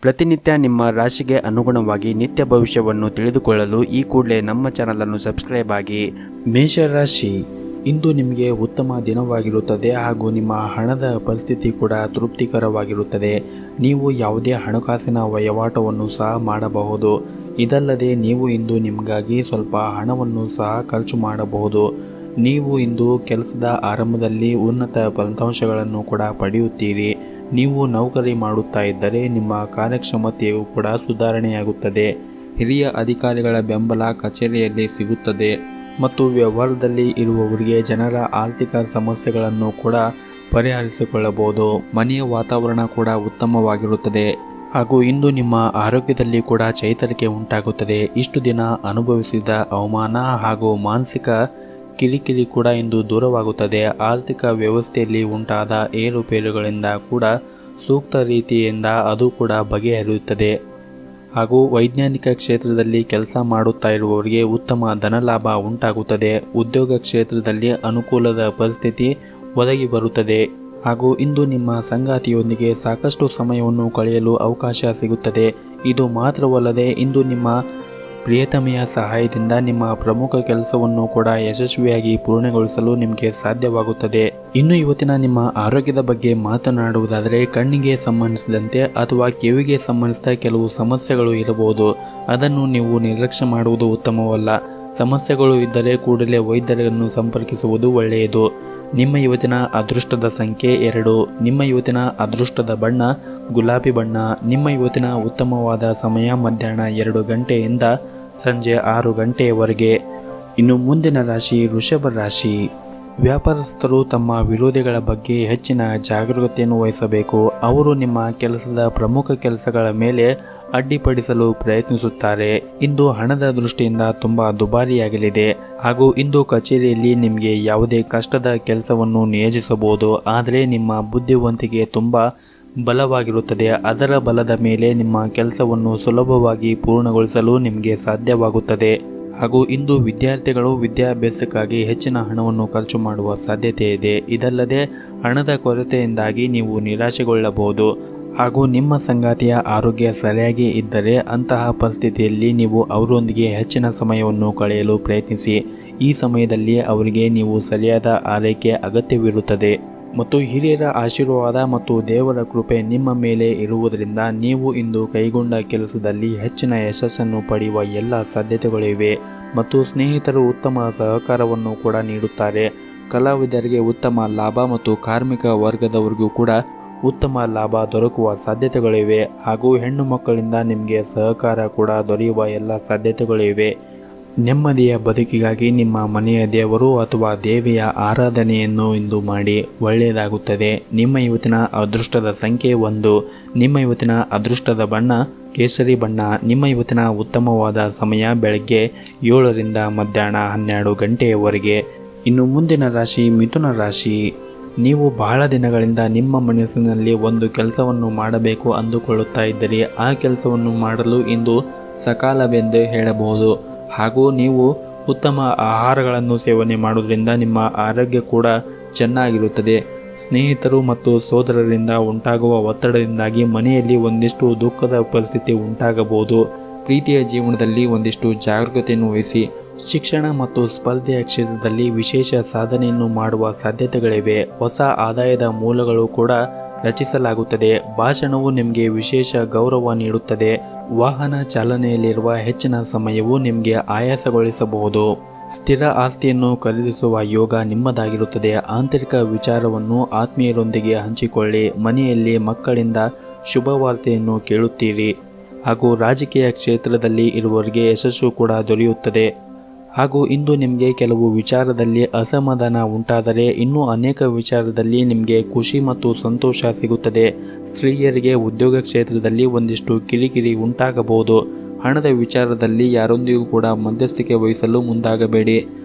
ಪ್ರತಿನಿತ್ಯ ನಿಮ್ಮ ರಾಶಿಗೆ ಅನುಗುಣವಾಗಿ ನಿತ್ಯ ಭವಿಷ್ಯವನ್ನು ತಿಳಿದುಕೊಳ್ಳಲು ಈ ಕೂಡಲೇ ನಮ್ಮ ಚಾನಲನ್ನು ಸಬ್ಸ್ಕ್ರೈಬ್ ಆಗಿ. ಮೇಷರಾಶಿ, ಇಂದು ನಿಮಗೆ ಉತ್ತಮ ದಿನವಾಗಿರುತ್ತದೆ ಹಾಗೂ ನಿಮ್ಮ ಹಣದ ಪರಿಸ್ಥಿತಿ ಕೂಡ ತೃಪ್ತಿಕರವಾಗಿರುತ್ತದೆ. ನೀವು ಯಾವುದೇ ಹಣಕಾಸಿನ ವಹಿವಾಟವನ್ನು ಸಹ ಮಾಡಬಹುದು. ಇದಲ್ಲದೆ ನೀವು ಇಂದು ನಿಮಗಾಗಿ ಸ್ವಲ್ಪ ಹಣವನ್ನು ಸಹ ಖರ್ಚು ಮಾಡಬಹುದು. ನೀವು ಇಂದು ಕೆಲಸದ ಆರಂಭದಲ್ಲಿ ಉನ್ನತ ಫಲಿತಾಂಶಗಳನ್ನು ಕೂಡ ಪಡೆಯುತ್ತೀರಿ. ನೀವು ನೌಕರಿ ಮಾಡುತ್ತಾ ಇದ್ದರೆ ನಿಮ್ಮ ಕಾರ್ಯಕ್ಷಮತೆಯು ಕೂಡ ಸುಧಾರಣೆಯಾಗುತ್ತದೆ. ಹಿರಿಯ ಅಧಿಕಾರಿಗಳ ಬೆಂಬಲ ಕಚೇರಿಯಲ್ಲಿ ಸಿಗುತ್ತದೆ ಮತ್ತು ವ್ಯವಹಾರದಲ್ಲಿ ಇರುವವರಿಗೆ ಜನರ ಆರ್ಥಿಕ ಸಮಸ್ಯೆಗಳನ್ನು ಕೂಡ ಪರಿಹರಿಸಿಕೊಳ್ಳಬಹುದು. ಮನೆಯ ವಾತಾವರಣ ಕೂಡ ಉತ್ತಮವಾಗಿರುತ್ತದೆ ಹಾಗೂ ಇಂದು ನಿಮ್ಮ ಆರೋಗ್ಯದಲ್ಲಿ ಕೂಡ ಚೈತನ್ಯ ಉಂಟಾಗುತ್ತದೆ. ಇಷ್ಟು ದಿನ ಅನುಭವಿಸಿದ ಅವಮಾನ ಹಾಗೂ ಮಾನಸಿಕ ಕಿರಿಕಿರಿ ಕೂಡ ಇಂದು ದೂರವಾಗುತ್ತದೆ. ಆರ್ಥಿಕ ವ್ಯವಸ್ಥೆಯಲ್ಲಿ ಉಂಟಾದ ಏರುಪೇರುಗಳಿಂದ ಕೂಡ ಸೂಕ್ತ ರೀತಿಯಿಂದ ಅದು ಕೂಡ ಬಗೆಹರಿಯುತ್ತದೆ. ಹಾಗೂ ವೈಜ್ಞಾನಿಕ ಕ್ಷೇತ್ರದಲ್ಲಿ ಕೆಲಸ ಮಾಡುತ್ತಾ ಇರುವವರಿಗೆ ಉತ್ತಮ ಧನಲಾಭ ಉಂಟಾಗುತ್ತದೆ. ಉದ್ಯೋಗ ಕ್ಷೇತ್ರದಲ್ಲಿ ಅನುಕೂಲದ ಪರಿಸ್ಥಿತಿ ಒದಗಿ ಬರುತ್ತದೆ ಹಾಗೂ ಇಂದು ನಿಮ್ಮ ಸಂಗಾತಿಯೊಂದಿಗೆ ಸಾಕಷ್ಟು ಸಮಯವನ್ನು ಕಳೆಯಲು ಅವಕಾಶ ಸಿಗುತ್ತದೆ. ಇದು ಮಾತ್ರವಲ್ಲದೆ ಇಂದು ನಿಮ್ಮ ಪ್ರಿಯತಮೆಯ ಸಹಾಯದಿಂದ ನಿಮ್ಮ ಪ್ರಮುಖ ಕೆಲಸವನ್ನು ಕೂಡ ಯಶಸ್ವಿಯಾಗಿ ಪೂರ್ಣಗೊಳಿಸಲು ನಿಮಗೆ ಸಾಧ್ಯವಾಗುತ್ತದೆ. ಇನ್ನು ಇವತ್ತಿನ ನಿಮ್ಮ ಆರೋಗ್ಯದ ಬಗ್ಗೆ ಮಾತನಾಡುವುದಾದರೆ, ಕಣ್ಣಿಗೆ ಸಂಬಂಧಿಸಿದಂತೆ ಅಥವಾ ಕಿವಿಗೆ ಸಂಬಂಧಿಸಿದ ಕೆಲವು ಸಮಸ್ಯೆಗಳು ಇರಬಹುದು. ಅದನ್ನು ನೀವು ನಿರ್ಲಕ್ಷ್ಯ ಮಾಡುವುದು ಉತ್ತಮವಲ್ಲ. ಸಮಸ್ಯೆಗಳು ಇದ್ದರೆ ಕೂಡಲೇ ವೈದ್ಯರನ್ನು ಸಂಪರ್ಕಿಸುವುದು ಒಳ್ಳೆಯದು. ನಿಮ್ಮ ಇವತ್ತಿನ ಅದೃಷ್ಟದ ಸಂಖ್ಯೆ 2. ನಿಮ್ಮ ಇವತ್ತಿನ ಅದೃಷ್ಟದ ಬಣ್ಣ ಗುಲಾಬಿ ಬಣ್ಣ. ನಿಮ್ಮ ಇವತ್ತಿನ ಉತ್ತಮವಾದ ಸಮಯ ಮಧ್ಯಾಹ್ನ 2 ಗಂಟೆಯಿಂದ ಸಂಜೆ 6 ಗಂಟೆಯವರೆಗೆ. ಇನ್ನು ಮುಂದಿನ ರಾಶಿ ವೃಷಭ ರಾಶಿ. ವ್ಯಾಪಾರಸ್ಥರು ತಮ್ಮ ವಿರೋಧಿಗಳ ಬಗ್ಗೆ ಹೆಚ್ಚಿನ ಜಾಗರೂಕತೆಯನ್ನು ವಹಿಸಬೇಕು. ಅವರು ನಿಮ್ಮ ಕೆಲಸದ ಪ್ರಮುಖ ಕೆಲಸಗಳ ಮೇಲೆ ಅಡ್ಡಿಪಡಿಸಲು ಪ್ರಯತ್ನಿಸುತ್ತಾರೆ. ಇಂದು ಹಣದ ದೃಷ್ಟಿಯಿಂದ ತುಂಬಾ ದುಬಾರಿಯಾಗಲಿದೆ ಹಾಗೂ ಇಂದು ಕಚೇರಿಯಲ್ಲಿ ನಿಮಗೆ ಯಾವುದೇ ಕಷ್ಟದ ಕೆಲಸವನ್ನು ನಿಯೋಜಿಸಬಹುದು. ಆದರೆ ನಿಮ್ಮ ಬುದ್ಧಿವಂತಿಕೆ ತುಂಬಾ ಬಲವಾಗಿರುತ್ತದೆ. ಅದರ ಬಲದ ಮೇಲೆ ನಿಮ್ಮ ಕೆಲಸವನ್ನು ಸುಲಭವಾಗಿ ಪೂರ್ಣಗೊಳಿಸಲು ನಿಮಗೆ ಸಾಧ್ಯವಾಗುತ್ತದೆ. ಹಾಗೂ ಇಂದು ವಿದ್ಯಾರ್ಥಿಗಳು ವಿದ್ಯಾಭ್ಯಾಸಕ್ಕಾಗಿ ಹೆಚ್ಚಿನ ಹಣವನ್ನು ಖರ್ಚು ಮಾಡುವ ಸಾಧ್ಯತೆ ಇದೆ. ಇದಲ್ಲದೆ ಹಣದ ಕೊರತೆಯಿಂದಾಗಿ ನೀವು ನಿರಾಶೆಗೊಳ್ಳಬಹುದು. ಹಾಗೂ ನಿಮ್ಮ ಸಂಗಾತಿಯ ಆರೋಗ್ಯ ಸರಿಯಾಗಿ ಇದ್ದರೆ ಅಂತಹ ಪರಿಸ್ಥಿತಿಯಲ್ಲಿ ನೀವು ಅವರೊಂದಿಗೆ ಹೆಚ್ಚಿನ ಸಮಯವನ್ನು ಕಳೆಯಲು ಪ್ರಯತ್ನಿಸಿ. ಈ ಸಮಯದಲ್ಲಿ ಅವರಿಗೆ ನೀವು ಸರಿಯಾದ ಆರೈಕೆ ಅಗತ್ಯವಿರುತ್ತದೆ ಮತ್ತು ಹಿರಿಯರ ಆಶೀರ್ವಾದ ಮತ್ತು ದೇವರ ಕೃಪೆ ನಿಮ್ಮ ಮೇಲೆ ಇರುವುದರಿಂದ ನೀವು ಇಂದು ಕೈಗೊಂಡ ಕೆಲಸದಲ್ಲಿ ಹೆಚ್ಚಿನ ಯಶಸ್ಸನ್ನು ಪಡೆಯುವ ಎಲ್ಲ ಸಾಧ್ಯತೆಗಳಿವೆ. ಮತ್ತು ಸ್ನೇಹಿತರು ಉತ್ತಮ ಸಹಕಾರವನ್ನು ಕೂಡ ನೀಡುತ್ತಾರೆ. ಕಲಾವಿದರಿಗೆ ಉತ್ತಮ ಲಾಭ ಮತ್ತು ಕಾರ್ಮಿಕ ವರ್ಗದವರಿಗೂ ಕೂಡ ಉತ್ತಮ ಲಾಭ ದೊರಕುವ ಸಾಧ್ಯತೆಗಳಿವೆ. ಹಾಗೂ ಹೆಣ್ಣು ಮಕ್ಕಳಿಂದ ನಿಮಗೆ ಸಹಕಾರ ಕೂಡ ದೊರೆಯುವ ಎಲ್ಲ ಸಾಧ್ಯತೆಗಳಿವೆ. ನೆಮ್ಮದಿಯ ಬದುಕಿಗಾಗಿ ನಿಮ್ಮ ಮನೆಯ ದೇವರು ಅಥವಾ ದೇವಿಯ ಆರಾಧನೆಯನ್ನು ಇಂದು ಮಾಡಿ, ಒಳ್ಳೆಯದಾಗುತ್ತದೆ. ನಿಮ್ಮ ಇವತ್ತಿನ ಅದೃಷ್ಟದ ಸಂಖ್ಯೆ 1. ನಿಮ್ಮ ಇವತ್ತಿನ ಅದೃಷ್ಟದ ಬಣ್ಣ ಕೇಸರಿ ಬಣ್ಣ. ನಿಮ್ಮ ಇವತ್ತಿನ ಉತ್ತಮವಾದ ಸಮಯ ಬೆಳಗ್ಗೆ 7 ರಿಂದ ಮಧ್ಯಾಹ್ನ 12 ಗಂಟೆಯವರೆಗೆ. ಇನ್ನು ಮುಂದಿನ ರಾಶಿ ಮಿಥುನ ರಾಶಿ. ನೀವು ಬಹಳ ದಿನಗಳಿಂದ ನಿಮ್ಮ ಮನಸ್ಸಿನಲ್ಲಿ ಒಂದು ಕೆಲಸವನ್ನು ಮಾಡಬೇಕು ಅಂದುಕೊಳ್ಳುತ್ತಾ ಇದ್ದರೆ ಆ ಕೆಲಸವನ್ನು ಮಾಡಲು ಇಂದು ಸಕಾಲವೆಂದು ಹೇಳಬಹುದು. ಹಾಗೂ ನೀವು ಉತ್ತಮ ಆಹಾರಗಳನ್ನು ಸೇವನೆ ಮಾಡುವುದರಿಂದ ನಿಮ್ಮ ಆರೋಗ್ಯ ಕೂಡ ಚೆನ್ನಾಗಿರುತ್ತದೆ. ಸ್ನೇಹಿತರು ಮತ್ತು ಸೋದರರಿಂದ ಉಂಟಾಗುವ ಒತ್ತಡದಿಂದಾಗಿ ಮನೆಯಲ್ಲಿ ಒಂದಿಷ್ಟು ದುಃಖದ ಪರಿಸ್ಥಿತಿ ಉಂಟಾಗಬಹುದು. ಪ್ರೀತಿಯ ಜೀವನದಲ್ಲಿ ಒಂದಿಷ್ಟು ಜಾಗರೂಕತೆಯನ್ನು ವಹಿಸಿ. ಶಿಕ್ಷಣ ಮತ್ತು ಸ್ಪರ್ಧೆಯ ಕ್ಷೇತ್ರದಲ್ಲಿ ವಿಶೇಷ ಸಾಧನೆಯನ್ನು ಮಾಡುವ ಸಾಧ್ಯತೆಗಳಿವೆ. ಹೊಸ ಆದಾಯದ ಮೂಲಗಳು ಕೂಡ ರಚಿಸಲಾಗುತ್ತದೆ. ಭಾಷಣವು ನಿಮಗೆ ವಿಶೇಷ ಗೌರವ ನೀಡುತ್ತದೆ. ವಾಹನ ಚಾಲನೆಯಲ್ಲಿರುವ ಹೆಚ್ಚಿನ ಸಮಯವು ನಿಮಗೆ ಆಯಾಸಗೊಳಿಸಬಹುದು. ಸ್ಥಿರ ಆಸ್ತಿಯನ್ನು ಖರೀದಿಸುವ ಯೋಗ ನಿಮ್ಮದಾಗಿರುತ್ತದೆ. ಆಂತರಿಕ ವಿಚಾರವನ್ನು ಆತ್ಮೀಯರೊಂದಿಗೆ ಹಂಚಿಕೊಳ್ಳಿ. ಮನೆಯಲ್ಲಿ ಮಕ್ಕಳಿಂದ ಶುಭವಾರ್ತೆಯನ್ನು ಕೇಳುತ್ತೀರಿ. ಹಾಗೂ ರಾಜಕೀಯ ಕ್ಷೇತ್ರದಲ್ಲಿ ಇರುವವರಿಗೆ ಯಶಸ್ಸು ಕೂಡ ದೊರೆಯುತ್ತದೆ. ಹಾಗೂ ಇಂದು ನಿಮಗೆ ಕೆಲವು ವಿಚಾರದಲ್ಲಿ ಅಸಮಾಧಾನ ಉಂಟಾದರೆ ಇನ್ನೂ ಅನೇಕ ವಿಚಾರದಲ್ಲಿ ನಿಮಗೆ ಖುಷಿ ಮತ್ತು ಸಂತೋಷ ಸಿಗುತ್ತದೆ. ಸ್ತ್ರೀಯರಿಗೆ ಉದ್ಯೋಗ ಕ್ಷೇತ್ರದಲ್ಲಿ ಒಂದಿಷ್ಟು ಕಿರಿಕಿರಿ ಉಂಟಾಗಬಹುದು. ಹಣದ ವಿಚಾರದಲ್ಲಿ ಯಾರೊಂದಿಗೂ ಕೂಡ ಮಧ್ಯಸ್ಥಿಕೆ ವಹಿಸಲು ಮುಂದಾಗಬೇಡಿ.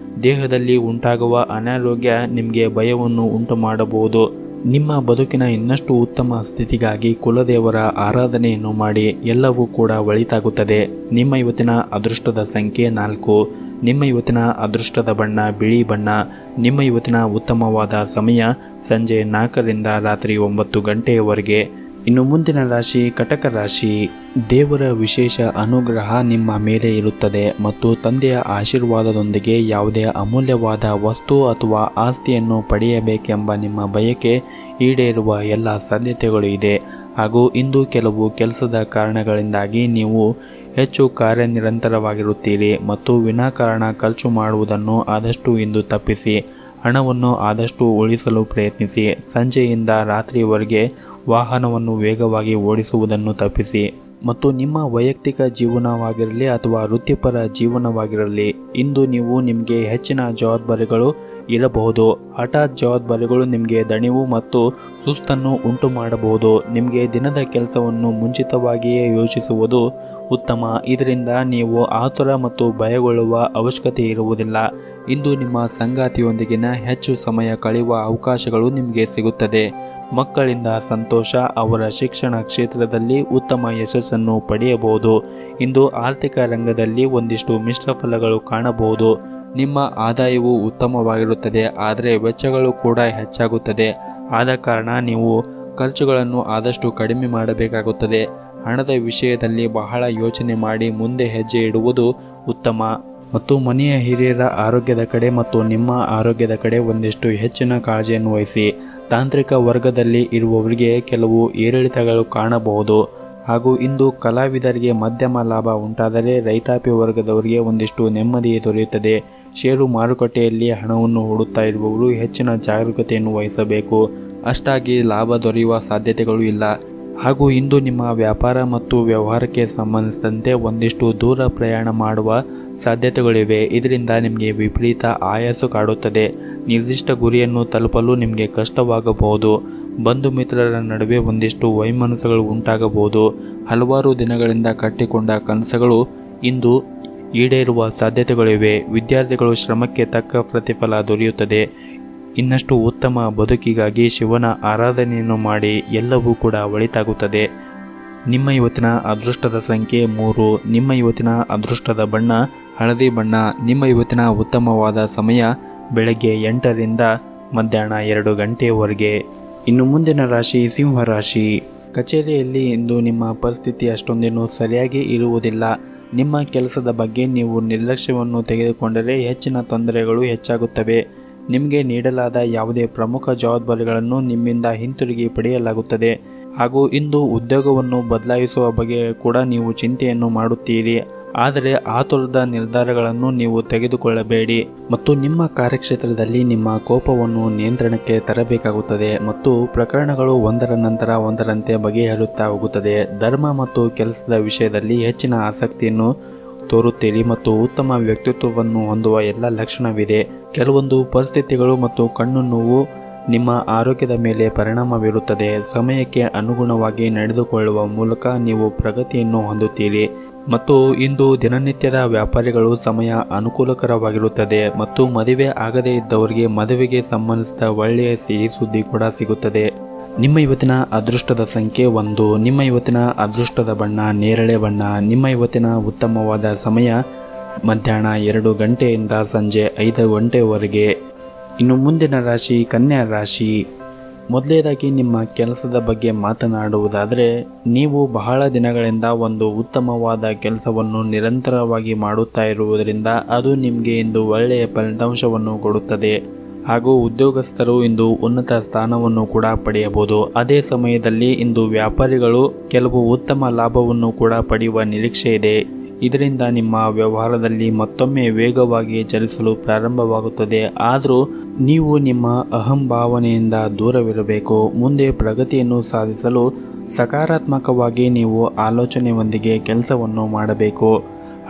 ದೇಹದಲ್ಲಿ ಉಂಟಾಗುವ ಅನಾರೋಗ್ಯ ನಿಮಗೆ ಭಯವನ್ನು ಉಂಟು ಮಾಡಬಹುದು. ನಿಮ್ಮ ಬದುಕಿನ ಇನ್ನಷ್ಟು ಉತ್ತಮ ಸ್ಥಿತಿಗಾಗಿ ಕುಲದೇವರ ಆರಾಧನೆಯನ್ನು ಮಾಡಿ. ಎಲ್ಲವೂ ಕೂಡ ಒಳಿತಾಗುತ್ತದೆ. ನಿಮ್ಮ ಇವತ್ತಿನ ಅದೃಷ್ಟದ ಸಂಖ್ಯೆ 4. ನಿಮ್ಮ ಇವತ್ತಿನ ಅದೃಷ್ಟದ ಬಣ್ಣ ಬಿಳಿ ಬಣ್ಣ. ನಿಮ್ಮ ಇವತ್ತಿನ ಉತ್ತಮವಾದ ಸಮಯ ಸಂಜೆ 4 ರಿಂದ ರಾತ್ರಿ 9 ಗಂಟೆಯವರೆಗೆ. ಇನ್ನು ಮುಂದಿನ ರಾಶಿ ಕಟಕ ರಾಶಿ. ದೇವರ ವಿಶೇಷ ಅನುಗ್ರಹ ನಿಮ್ಮ ಮೇಲೆ ಇರುತ್ತದೆ ಮತ್ತು ತಂದೆಯ ಆಶೀರ್ವಾದದೊಂದಿಗೆ ಯಾವುದೇ ಅಮೂಲ್ಯವಾದ ವಸ್ತು ಅಥವಾ ಆಸ್ತಿಯನ್ನು ಪಡೆಯಬೇಕೆಂಬ ನಿಮ್ಮ ಬಯಕೆ ಈಡೇರುವ ಎಲ್ಲ ಸಾಧ್ಯತೆಗಳು ಇದೆ. ಹಾಗೂ ಇಂದು ಕೆಲವು ಕೆಲಸದ ಕಾರಣಗಳಿಂದಾಗಿ ನೀವು ಹೆಚ್ಚು ಕಾರ್ಯನಿರಂತರವಾಗಿರುತ್ತೀರಿ ಮತ್ತು ವಿನಾಕಾರಣ ಖರ್ಚು ಮಾಡುವುದನ್ನು ಆದಷ್ಟು ಇಂದು ತಪ್ಪಿಸಿ ಹಣವನ್ನು ಆದಷ್ಟು ಉಳಿಸಲು ಪ್ರಯತ್ನಿಸಿ. ಸಂಜೆಯಿಂದ ರಾತ್ರಿಯವರೆಗೆ ವಾಹನವನ್ನು ವೇಗವಾಗಿ ಓಡಿಸುವುದನ್ನು ತಪ್ಪಿಸಿ ಮತ್ತು ನಿಮ್ಮ ವೈಯಕ್ತಿಕ ಜೀವನವಾಗಿರಲಿ ಅಥವಾ ವೃತ್ತಿಪರ ಜೀವನವಾಗಿರಲಿ ಇಂದು ನೀವು ನಿಮಗೆ ಹೆಚ್ಚಿನ ಜವಾಬ್ದಾರಿಗಳು ಇರಬಹುದು. ಹಠಾತ್ ಜವಾಬ್ದಾರಿಗಳು ನಿಮಗೆ ದಣಿವು ಮತ್ತು ಸುಸ್ತನ್ನು ಉಂಟು ಮಾಡಬಹುದು. ನಿಮಗೆ ದಿನದ ಕೆಲಸವನ್ನು ಮುಂಚಿತವಾಗಿಯೇ ಯೋಚಿಸುವುದು ಉತ್ತಮ. ಇದರಿಂದ ನೀವು ಆತುರ ಮತ್ತು ಭಯಗೊಳ್ಳುವ ಅವಶ್ಯಕತೆ ಇರುವುದಿಲ್ಲ. ಇಂದು ನಿಮ್ಮ ಸಂಗಾತಿಯೊಂದಿಗಿನ ಹೆಚ್ಚು ಸಮಯ ಕಳೆಯುವ ಅವಕಾಶಗಳು ನಿಮಗೆ ಸಿಗುತ್ತದೆ. ಮಕ್ಕಳಿಂದ ಸಂತೋಷ, ಅವರ ಶಿಕ್ಷಣ ಕ್ಷೇತ್ರದಲ್ಲಿ ಉತ್ತಮ ಯಶಸ್ಸನ್ನು ಪಡೆಯಬಹುದು. ಇಂದು ಆರ್ಥಿಕ ರಂಗದಲ್ಲಿ ಒಂದಿಷ್ಟು ಮಿಶ್ರ ಫಲಗಳು ಕಾಣಬಹುದು. ನಿಮ್ಮ ಆದಾಯವು ಉತ್ತಮವಾಗಿರುತ್ತದೆ, ಆದರೆ ವೆಚ್ಚಗಳು ಕೂಡ ಹೆಚ್ಚಾಗುತ್ತದೆ. ಆದ ಕಾರಣ ನೀವು ಖರ್ಚುಗಳನ್ನು ಆದಷ್ಟು ಕಡಿಮೆ ಮಾಡಬೇಕಾಗುತ್ತದೆ. ಹಣದ ವಿಷಯದಲ್ಲಿ ಬಹಳ ಯೋಚನೆ ಮಾಡಿ ಮುಂದೆ ಹೆಜ್ಜೆ ಇಡುವುದು ಉತ್ತಮ. ಮತ್ತು ಮನೆಯ ಹಿರಿಯರ ಆರೋಗ್ಯದ ಕಡೆ ಮತ್ತು ನಿಮ್ಮ ಆರೋಗ್ಯದ ಕಡೆ ಒಂದಿಷ್ಟು ಹೆಚ್ಚಿನ ಕಾಳಜಿಯನ್ನು ವಹಿಸಿ. ತಾಂತ್ರಿಕ ವರ್ಗದಲ್ಲಿ ಇರುವವರಿಗೆ ಕೆಲವು ಏರಿಳಿತಗಳು ಕಾಣಬಹುದು. ಹಾಗೂ ಇಂದು ಕಲಾವಿದರಿಗೆ ಮಧ್ಯಮ ಲಾಭ ಉಂಟಾದರೆ ರೈತಾಪಿ ವರ್ಗದವರಿಗೆ ಒಂದಿಷ್ಟು ನೆಮ್ಮದಿ ದೊರೆಯುತ್ತದೆ. ಷೇರು ಮಾರುಕಟ್ಟೆಯಲ್ಲಿ ಹಣವನ್ನು ಹೂಡುತ್ತಾ ಇರುವವರು ಹೆಚ್ಚಿನ ಜಾಗರೂಕತೆಯನ್ನು ವಹಿಸಬೇಕು. ಅಷ್ಟಾಗಿ ಲಾಭ ದೊರೆಯುವ ಸಾಧ್ಯತೆಗಳು ಇಲ್ಲ. ಹಾಗೂ ಇಂದು ನಿಮ್ಮ ವ್ಯಾಪಾರ ಮತ್ತು ವ್ಯವಹಾರಕ್ಕೆ ಸಂಬಂಧಿಸಿದಂತೆ ಒಂದಿಷ್ಟು ದೂರ ಪ್ರಯಾಣ ಮಾಡುವ ಸಾಧ್ಯತೆಗಳಿವೆ. ಇದರಿಂದ ನಿಮಗೆ ವಿಪರೀತ ಆಯಾಸ ಕಾಡುತ್ತದೆ. ನಿರ್ದಿಷ್ಟ ಗುರಿಯನ್ನು ತಲುಪಲು ನಿಮಗೆ ಕಷ್ಟವಾಗಬಹುದು. ಬಂಧು ಮಿತ್ರರ ನಡುವೆ ಒಂದಿಷ್ಟು ವೈಮನಸ್ಸುಗಳು ಉಂಟಾಗಬಹುದು. ಹಲವಾರು ದಿನಗಳಿಂದ ಕಟ್ಟಿಕೊಂಡ ಕನಸುಗಳು ಇಂದು ಈಡೇರುವ ಸಾಧ್ಯತೆಗಳಿವೆ. ವಿದ್ಯಾರ್ಥಿಗಳು ಶ್ರಮಕ್ಕೆ ತಕ್ಕ ಪ್ರತಿಫಲ ದೊರೆಯುತ್ತದೆ. ಇನ್ನಷ್ಟು ಉತ್ತಮ ಬದುಕಿಗಾಗಿ ಶಿವನ ಆರಾಧನೆಯನ್ನು ಮಾಡಿ. ಎಲ್ಲವೂ ಕೂಡ ಒಳಿತಾಗುತ್ತದೆ. ನಿಮ್ಮ ಇವತ್ತಿನ ಅದೃಷ್ಟದ ಸಂಖ್ಯೆ 3. ನಿಮ್ಮ ಇವತ್ತಿನ ಅದೃಷ್ಟದ ಬಣ್ಣ ಹಳದಿ ಬಣ್ಣ. ನಿಮ್ಮ ಇವತ್ತಿನ ಉತ್ತಮವಾದ ಸಮಯ ಬೆಳಗ್ಗೆ 8ರಿಂದ ಮಧ್ಯಾಹ್ನ 2 ಗಂಟೆಯವರೆಗೆ. ಇನ್ನು ಮುಂದಿನ ರಾಶಿ ಸಿಂಹ ರಾಶಿ. ಕಚೇರಿಯಲ್ಲಿ ಇಂದು ನಿಮ್ಮ ಪರಿಸ್ಥಿತಿ ಅಷ್ಟೊಂದೇನು ಸರಿಯಾಗಿ ಇರುವುದಿಲ್ಲ. ನಿಮ್ಮ ಕೆಲಸದ ಬಗ್ಗೆ ನೀವು ನಿರ್ಲಕ್ಷ್ಯವನ್ನು ತೆಗೆದುಕೊಂಡರೆ ಹೆಚ್ಚಿನ ತೊಂದರೆಗಳು ಹೆಚ್ಚಾಗುತ್ತವೆ. ನಿಮಗೆ ನೀಡಲಾದ ಯಾವುದೇ ಪ್ರಮುಖ ಜವಾಬ್ದಾರಿಗಳನ್ನು ನಿಮ್ಮಿಂದ ಹಿಂತಿರುಗಿ ಪಡೆಯಲಾಗುತ್ತದೆ. ಹಾಗೂ ಇಂದು ಉದ್ಯೋಗವನ್ನು ಬದಲಾಯಿಸುವ ಬಗ್ಗೆ ಕೂಡ ನೀವು ಚಿಂತೆಯನ್ನು ಮಾಡುತ್ತೀರಿ. ಆದರೆ ಆತುರದ ನಿರ್ಧಾರಗಳನ್ನು ನೀವು ತೆಗೆದುಕೊಳ್ಳಬೇಡಿ ಮತ್ತು ನಿಮ್ಮ ಕಾರ್ಯಕ್ಷೇತ್ರದಲ್ಲಿ ನಿಮ್ಮ ಕೋಪವನ್ನು ನಿಯಂತ್ರಣಕ್ಕೆ ತರಬೇಕಾಗುತ್ತದೆ ಮತ್ತು ಪ್ರಕರಣಗಳು ಒಂದರ ನಂತರ ಒಂದರಂತೆ ಬಗೆಹರುತ್ತಾ ಹೋಗುತ್ತದೆ. ಧರ್ಮ ಮತ್ತು ಕೆಲಸದ ವಿಷಯದಲ್ಲಿ ಹೆಚ್ಚಿನ ಆಸಕ್ತಿಯನ್ನು ತೋರುತ್ತೀರಿ ಮತ್ತು ಉತ್ತಮ ವ್ಯಕ್ತಿತ್ವವನ್ನು ಹೊಂದುವ ಎಲ್ಲ ಲಕ್ಷಣವಿದೆ. ಕೆಲವೊಂದು ಪರಿಸ್ಥಿತಿಗಳು ಮತ್ತು ಕಣ್ಣು ನೋವು ನಿಮ್ಮ ಆರೋಗ್ಯದ ಮೇಲೆ ಪರಿಣಾಮ ಬೀರುತ್ತದೆ. ಸಮಯಕ್ಕೆ ಅನುಗುಣವಾಗಿ ನಡೆದುಕೊಳ್ಳುವ ಮೂಲಕ ನೀವು ಪ್ರಗತಿಯನ್ನು ಹೊಂದುತ್ತೀರಿ ಮತ್ತು ಇಂದು ದಿನನಿತ್ಯದ ವ್ಯಾಪಾರಿಗಳು ಸಮಯ ಅನುಕೂಲಕರವಾಗಿರುತ್ತದೆ ಮತ್ತು ಮದುವೆ ಆಗದೇ ಇದ್ದವರಿಗೆ ಮದುವೆಗೆ ಸಂಬಂಧಿಸಿದ ಒಳ್ಳೆಯ ಸಿಹಿ ಸುದ್ದಿ ಕೂಡ ಸಿಗುತ್ತದೆ. ನಿಮ್ಮ ಇವತ್ತಿನ ಅದೃಷ್ಟದ ಸಂಖ್ಯೆ 1. ನಿಮ್ಮ ಇವತ್ತಿನ ಅದೃಷ್ಟದ ಬಣ್ಣ ನೇರಳೆ ಬಣ್ಣ. ನಿಮ್ಮ ಇವತ್ತಿನ ಉತ್ತಮವಾದ ಸಮಯ ಮಧ್ಯಾಹ್ನ 2 ಗಂಟೆಯಿಂದ ಸಂಜೆ 5 ಗಂಟೆವರೆಗೆ. ಇನ್ನು ಮುಂದಿನ ರಾಶಿ ಕನ್ಯಾ ರಾಶಿ. ಮೊದಲನೇದಾಗಿ ನಿಮ್ಮ ಕೆಲಸದ ಬಗ್ಗೆ ಮಾತನಾಡುವುದಾದರೆ, ನೀವು ಬಹಳ ದಿನಗಳಿಂದ ಒಂದು ಉತ್ತಮವಾದ ಕೆಲಸವನ್ನು ನಿರಂತರವಾಗಿ ಮಾಡುತ್ತಾ ಇರುವುದರಿಂದ ಅದು ನಿಮಗೆ ಇಂದು ಒಳ್ಳೆಯ ಫಲಿತಾಂಶವನ್ನು ಕೊಡುತ್ತದೆ. ಹಾಗೂ ಉದ್ಯೋಗಸ್ಥರು ಇಂದು ಉನ್ನತ ಸ್ಥಾನವನ್ನು ಕೂಡ ಪಡೆಯಬಹುದು. ಅದೇ ಸಮಯದಲ್ಲಿ ಇಂದು ವ್ಯಾಪಾರಿಗಳು ಕೆಲವು ಉತ್ತಮ ಲಾಭವನ್ನು ಕೂಡ ಪಡೆಯುವ ನಿರೀಕ್ಷೆ ಇದೆ. ಇದರಿಂದ ನಿಮ್ಮ ವ್ಯವಹಾರದಲ್ಲಿ ಮತ್ತೊಮ್ಮೆ ವೇಗವಾಗಿ ಚಲಿಸಲು ಪ್ರಾರಂಭವಾಗುತ್ತದೆ. ಆದರೂ ನೀವು ನಿಮ್ಮ ಅಹಂಭಾವನೆಯಿಂದ ದೂರವಿರಬೇಕು. ಮುಂದೆ ಪ್ರಗತಿಯನ್ನು ಸಾಧಿಸಲು ಸಕಾರಾತ್ಮಕವಾಗಿ ನೀವು ಆಲೋಚನೆಯೊಂದಿಗೆ ಕೆಲಸವನ್ನು ಮಾಡಬೇಕು.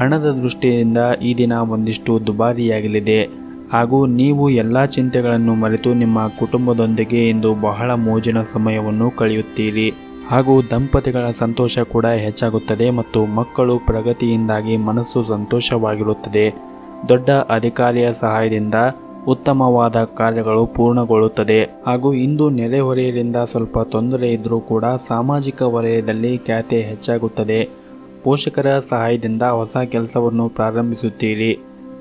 ಹಣದ ದೃಷ್ಟಿಯಿಂದ ಈ ದಿನ ಒಂದಿಷ್ಟು ದುಬಾರಿಯಾಗಲಿದೆ ಹಾಗೂ ನೀವು ಎಲ್ಲ ಚಿಂತೆಗಳನ್ನು ಮರೆತು ನಿಮ್ಮ ಕುಟುಂಬದೊಂದಿಗೆ ಇಂದು ಬಹಳ ಮೋಜಿನ ಸಮಯವನ್ನು ಕಳೆಯುತ್ತೀರಿ. ಹಾಗೂ ದಂಪತಿಗಳ ಸಂತೋಷ ಕೂಡ ಹೆಚ್ಚಾಗುತ್ತದೆ ಮತ್ತು ಮಕ್ಕಳು ಪ್ರಗತಿಯಿಂದಾಗಿ ಮನಸ್ಸು ಸಂತೋಷವಾಗಿರುತ್ತದೆ. ದೊಡ್ಡ ಅಧಿಕಾರಿಯ ಸಹಾಯದಿಂದ ಉತ್ತಮವಾದ ಕಾರ್ಯಗಳು ಪೂರ್ಣಗೊಳ್ಳುತ್ತದೆ. ಹಾಗೂ ಇಂದು ನೆರೆಹೊರೆಯರಿಂದ ಸ್ವಲ್ಪ ತೊಂದರೆ ಇದ್ದರೂ ಕೂಡ ಸಾಮಾಜಿಕ ವಲಯದಲ್ಲಿ ಖ್ಯಾತಿ ಹೆಚ್ಚಾಗುತ್ತದೆ. ಪೋಷಕರ ಸಹಾಯದಿಂದ ಹೊಸ ಕೆಲಸವನ್ನು ಪ್ರಾರಂಭಿಸುತ್ತೀರಿ.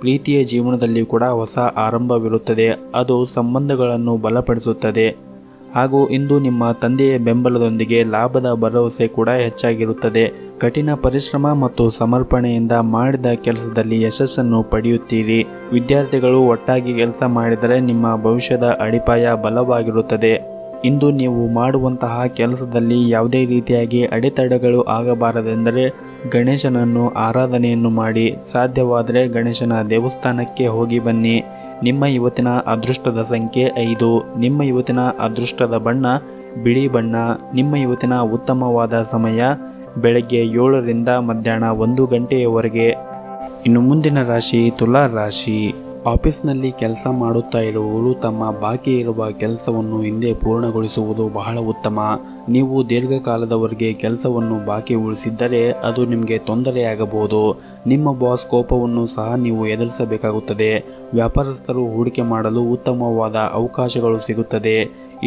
ಪ್ರೀತಿಯ ಜೀವನದಲ್ಲಿ ಕೂಡ ಹೊಸ ಆರಂಭವಿರುತ್ತದೆ. ಅದು ಸಂಬಂಧಗಳನ್ನು ಬಲಪಡಿಸುತ್ತದೆ. ಹಾಗೂ ಇಂದು ನಿಮ್ಮ ತಂದೆಯ ಬೆಂಬಲದೊಂದಿಗೆ ಲಾಭದ ಭರವಸೆ ಕೂಡ ಹೆಚ್ಚಾಗಿರುತ್ತದೆ. ಕಠಿಣ ಪರಿಶ್ರಮ ಮತ್ತು ಸಮರ್ಪಣೆಯಿಂದ ಮಾಡಿದ ಕೆಲಸದಲ್ಲಿ ಯಶಸ್ಸನ್ನು ಪಡೆಯುತ್ತೀರಿ. ವಿದ್ಯಾರ್ಥಿಗಳು ಒಟ್ಟಾಗಿ ಕೆಲಸ ಮಾಡಿದರೆ ನಿಮ್ಮ ಭವಿಷ್ಯದ ಅಡಿಪಾಯ ಬಲವಾಗಿರುತ್ತದೆ. ಇಂದು ನೀವು ಮಾಡುವಂತಹ ಕೆಲಸದಲ್ಲಿ ಯಾವುದೇ ರೀತಿಯಾಗಿ ಅಡೆತಡೆಗಳು ಆಗಬಾರದೆಂದರೆ ಗಣೇಶನನ್ನು ಆರಾಧನೆಯನ್ನು ಮಾಡಿ. ಸಾಧ್ಯವಾದರೆ ಗಣೇಶನ ದೇವಸ್ಥಾನಕ್ಕೆ ಹೋಗಿ ಬನ್ನಿ. ನಿಮ್ಮ ಇವತ್ತಿನ ಅದೃಷ್ಟದ ಸಂಖ್ಯೆ 5. ನಿಮ್ಮ ಇವತ್ತಿನ ಅದೃಷ್ಟದ ಬಣ್ಣ ಬಿಳಿ ಬಣ್ಣ. ನಿಮ್ಮ ಇವತ್ತಿನ ಉತ್ತಮವಾದ ಸಮಯ ಬೆಳಗ್ಗೆ 7ರಿಂದ ಮಧ್ಯಾಹ್ನ 1 ಗಂಟೆಯವರೆಗೆ. ಇನ್ನು ಮುಂದಿನ ರಾಶಿ ತುಲಾ ರಾಶಿ. ಆಫೀಸ್ನಲ್ಲಿ ಕೆಲಸ ಮಾಡುತ್ತಾ ಇರುವವರು ತಮ್ಮ ಬಾಕಿ ಇರುವ ಕೆಲಸವನ್ನು ಹಿಂದೆ ಪೂರ್ಣಗೊಳಿಸುವುದು ಬಹಳ ಉತ್ತಮ. ನೀವು ದೀರ್ಘಕಾಲದವರೆಗೆ ಕೆಲಸವನ್ನು ಬಾಕಿ ಉಳಿಸಿದ್ದರೆ ಅದು ನಿಮಗೆ ತೊಂದರೆಯಾಗಬಹುದು. ನಿಮ್ಮ ಬಾಸ್ ಕೋಪವನ್ನು ಸಹ ನೀವು ಎದುರಿಸಬೇಕಾಗುತ್ತದೆ. ವ್ಯಾಪಾರಸ್ಥರು ಹೂಡಿಕೆ ಮಾಡಲು ಉತ್ತಮವಾದ ಅವಕಾಶಗಳು ಸಿಗುತ್ತದೆ.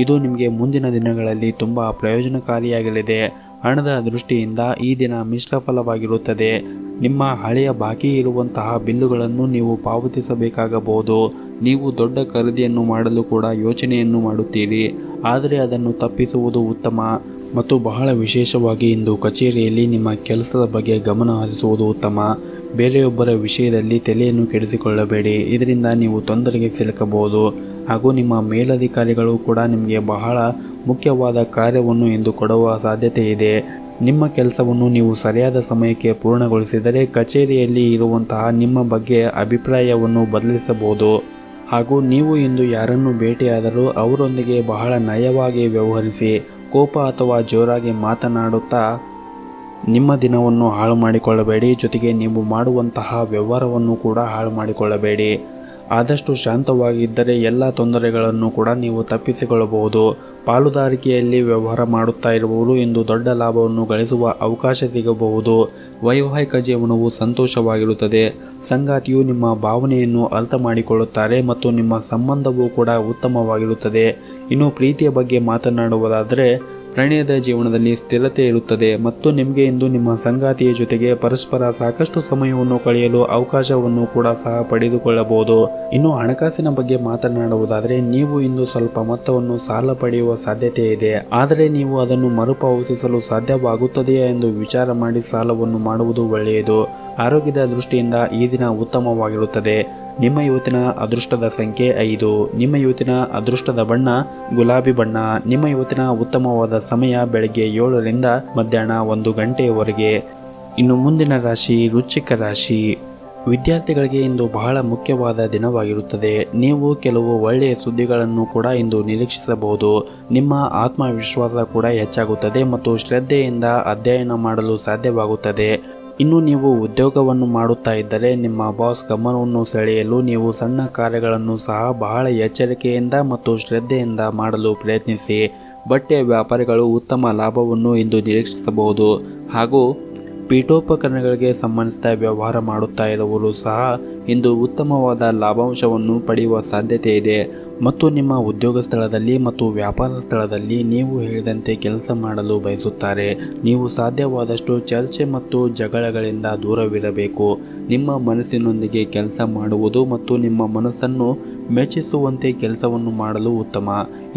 ಇದು ನಿಮಗೆ ಮುಂದಿನ ದಿನಗಳಲ್ಲಿ ತುಂಬ ಪ್ರಯೋಜನಕಾರಿಯಾಗಲಿದೆ. ಹಣದ ದೃಷ್ಟಿಯಿಂದ ಈ ದಿನ ಮಿಶ್ರ ಫಲವಾಗಿರುತ್ತದೆ. ನಿಮ್ಮ ಹಳೆಯ ಬಾಕಿ ಇರುವಂತಹ ಬಿಲ್ಲುಗಳನ್ನು ನೀವು ಪಾವತಿಸಬೇಕಾಗಬಹುದು. ನೀವು ದೊಡ್ಡ ಖರೀದಿಯನ್ನು ಮಾಡಲು ಕೂಡ ಯೋಚನೆಯನ್ನು ಮಾಡುತ್ತೀರಿ, ಆದರೆ ಅದನ್ನು ತಪ್ಪಿಸುವುದು ಉತ್ತಮ. ಮತ್ತು ಬಹಳ ವಿಶೇಷವಾಗಿ ಇಂದು ಕಚೇರಿಯಲ್ಲಿ ನಿಮ್ಮ ಕೆಲಸದ ಬಗ್ಗೆ ಗಮನ ಹರಿಸುವುದು ಉತ್ತಮ. ಬೇರೆಯೊಬ್ಬರ ವಿಷಯದಲ್ಲಿ ತಲೆಯನ್ನು ಕೆಡಿಸಿಕೊಳ್ಳಬೇಡಿ, ಇದರಿಂದ ನೀವು ತೊಂದರೆಗೆ ಸಿಲುಕಬಹುದು. ಹಾಗೂ ನಿಮ್ಮ ಮೇಲಧಿಕಾರಿಗಳು ಕೂಡ ನಿಮಗೆ ಬಹಳ ಮುಖ್ಯವಾದ ಕಾರ್ಯವನ್ನು ಇಂದು ಕೊಡುವ ಸಾಧ್ಯತೆ ಇದೆ. ನಿಮ್ಮ ಕೆಲಸವನ್ನು ನೀವು ಸರಿಯಾದ ಸಮಯಕ್ಕೆ ಪೂರ್ಣಗೊಳಿಸಿದರೆ ಕಚೇರಿಯಲ್ಲಿ ಇರುವಂತಹ ನಿಮ್ಮ ಬಗ್ಗೆ ಅಭಿಪ್ರಾಯವನ್ನು ಬದಲಿಸಬಹುದು. ಹಾಗೂ ನೀವು ಇಂದು ಯಾರನ್ನು ಭೇಟಿಯಾದರೂ ಅವರೊಂದಿಗೆ ಬಹಳ ನಯವಾಗಿ ವ್ಯವಹರಿಸಿ. ಕೋಪ ಅಥವಾ ಜೋರಾಗಿ ಮಾತನಾಡುತ್ತಾ ನಿಮ್ಮ ದಿನವನ್ನು ಹಾಳು ಮಾಡಿಕೊಳ್ಳಬೇಡಿ. ಜೊತೆಗೆ ನೀವು ಮಾಡುವಂತಹ ವ್ಯವಹಾರವನ್ನು ಕೂಡ ಹಾಳು ಮಾಡಿಕೊಳ್ಳಬೇಡಿ. ಆದಷ್ಟು ಶಾಂತವಾಗಿದ್ದರೆ ಎಲ್ಲ ತೊಂದರೆಗಳನ್ನು ಕೂಡ ನೀವು ತಪ್ಪಿಸಿಕೊಳ್ಳಬಹುದು. ಪಾಲುದಾರಿಕೆಯಲ್ಲಿ ವ್ಯವಹಾರ ಮಾಡುತ್ತಾ ಇರುವವರು ಇಂದು ದೊಡ್ಡ ಲಾಭವನ್ನು ಗಳಿಸುವ ಅವಕಾಶ ಸಿಗಬಹುದು. ವೈವಾಹಿಕ ಜೀವನವು ಸಂತೋಷವಾಗಿರುತ್ತದೆ. ಸಂಗಾತಿಯು ನಿಮ್ಮ ಭಾವನೆಯನ್ನು ಅರ್ಥ ಮಾಡಿಕೊಳ್ಳುತ್ತಾರೆ ಮತ್ತು ನಿಮ್ಮ ಸಂಬಂಧವೂ ಕೂಡ ಉತ್ತಮವಾಗಿರುತ್ತದೆ. ಇನ್ನು ಪ್ರೀತಿಯ ಬಗ್ಗೆ ಮಾತನಾಡುವುದಾದರೆ ಪ್ರಣಯದ ಜೀವನದಲ್ಲಿ ಸ್ಥಿರತೆ ಇರುತ್ತದೆ ಮತ್ತು ನಿಮಗೆ ಇಂದು ನಿಮ್ಮ ಸಂಗಾತಿಯ ಜೊತೆಗೆ ಪರಸ್ಪರ ಸಾಕಷ್ಟು ಸಮಯವನ್ನು ಕಳೆಯಲು ಅವಕಾಶವನ್ನು ಕೂಡ ಸಹ ಪಡೆದುಕೊಳ್ಳಬಹುದು. ಇನ್ನು ಹಣಕಾಸಿನ ಬಗ್ಗೆ ಮಾತನಾಡುವುದಾದರೆ ನೀವು ಇಂದು ಸ್ವಲ್ಪ ಮೊತ್ತವನ್ನು ಸಾಲ ಪಡೆಯುವ ಸಾಧ್ಯತೆ ಇದೆ, ಆದರೆ ನೀವು ಅದನ್ನು ಮರುಪಾವತಿಸಲು ಸಾಧ್ಯವಾಗುತ್ತದೆಯೇ ಎಂದು ವಿಚಾರ ಮಾಡಿ ಸಾಲವನ್ನು ಮಾಡುವುದು ಒಳ್ಳೆಯದು. ಆರೋಗ್ಯದ ದೃಷ್ಟಿಯಿಂದ ಈ ದಿನ ಉತ್ತಮವಾಗಿರುತ್ತದೆ. ನಿಮ್ಮ ಇವತ್ತಿನ ಅದೃಷ್ಟದ ಸಂಖ್ಯೆ 5. ನಿಮ್ಮ ಇವತ್ತಿನ ಅದೃಷ್ಟದ ಬಣ್ಣ ಗುಲಾಬಿ ಬಣ್ಣ. ನಿಮ್ಮ ಇವತ್ತಿನ ಉತ್ತಮವಾದ ಸಮಯ ಬೆಳಗ್ಗೆ 7ರಿಂದ ಮಧ್ಯಾಹ್ನ 1 ಗಂಟೆಯವರೆಗೆ. ಇನ್ನು ಮುಂದಿನ ರಾಶಿ ವೃಶ್ಚಿಕ ರಾಶಿ. ವಿದ್ಯಾರ್ಥಿಗಳಿಗೆ ಇಂದು ಬಹಳ ಮುಖ್ಯವಾದ ದಿನವಾಗಿರುತ್ತದೆ. ನೀವು ಕೆಲವು ಒಳ್ಳೆಯ ಸುದ್ದಿಗಳನ್ನು ಕೂಡ ಇಂದು ನಿರೀಕ್ಷಿಸಬಹುದು. ನಿಮ್ಮ ಆತ್ಮವಿಶ್ವಾಸ ಕೂಡ ಹೆಚ್ಚಾಗುತ್ತದೆ ಮತ್ತು ಶ್ರದ್ಧೆಯಿಂದ ಅಧ್ಯಯನ ಮಾಡಲು ಸಾಧ್ಯವಾಗುತ್ತದೆ. ಇನ್ನು ನೀವು ಉದ್ಯೋಗವನ್ನು ಮಾಡುತ್ತಾ ಇದ್ದರೆ ನಿಮ್ಮ ಬಾಸ್ ಗಮನವನ್ನು ಸೆಳೆಯಲು ನೀವು ಸಣ್ಣ ಕಾರ್ಯಗಳನ್ನು ಸಹ ಬಹಳ ಎಚ್ಚರಿಕೆಯಿಂದ ಮತ್ತು ಶ್ರದ್ಧೆಯಿಂದ ಮಾಡಲು ಪ್ರಯತ್ನಿಸಿ. ಬಟ್ಟೆ ವ್ಯಾಪಾರಿಗಳು ಉತ್ತಮ ಲಾಭವನ್ನು ಇಂದು ನಿರೀಕ್ಷಿಸಬಹುದು. ಹಾಗೂ ಪೀಠೋಪಕರಣಗಳಿಗೆ ಸಂಬಂಧಿಸಿದ ವ್ಯವಹಾರ ಮಾಡುತ್ತಾ ಇರುವವರು ಸಹ ಇಂದು ಉತ್ತಮವಾದ ಲಾಭಾಂಶವನ್ನು ಪಡೆಯುವ ಸಾಧ್ಯತೆ ಇದೆ. ಮತ್ತು ನಿಮ್ಮ ಉದ್ಯೋಗ ಸ್ಥಳದಲ್ಲಿ ಮತ್ತು ವ್ಯಾಪಾರ ಸ್ಥಳದಲ್ಲಿ ನೀವು ಹೇಳಿದಂತೆ ಕೆಲಸ ಮಾಡಲು ಬಯಸುತ್ತಾರೆ. ನೀವು ಸಾಧ್ಯವಾದಷ್ಟು ಚರ್ಚೆ ಮತ್ತು ಜಗಳಗಳಿಂದ ದೂರವಿರಬೇಕು. ನಿಮ್ಮ ಮನಸ್ಸಿನೊಂದಿಗೆ ಕೆಲಸ ಮಾಡುವುದು ಮತ್ತು ನಿಮ್ಮ ಮನಸ್ಸನ್ನು ಮೆಚ್ಚಿಸುವಂತೆ ಕೆಲಸವನ್ನು ಮಾಡಲು ಉತ್ತಮ.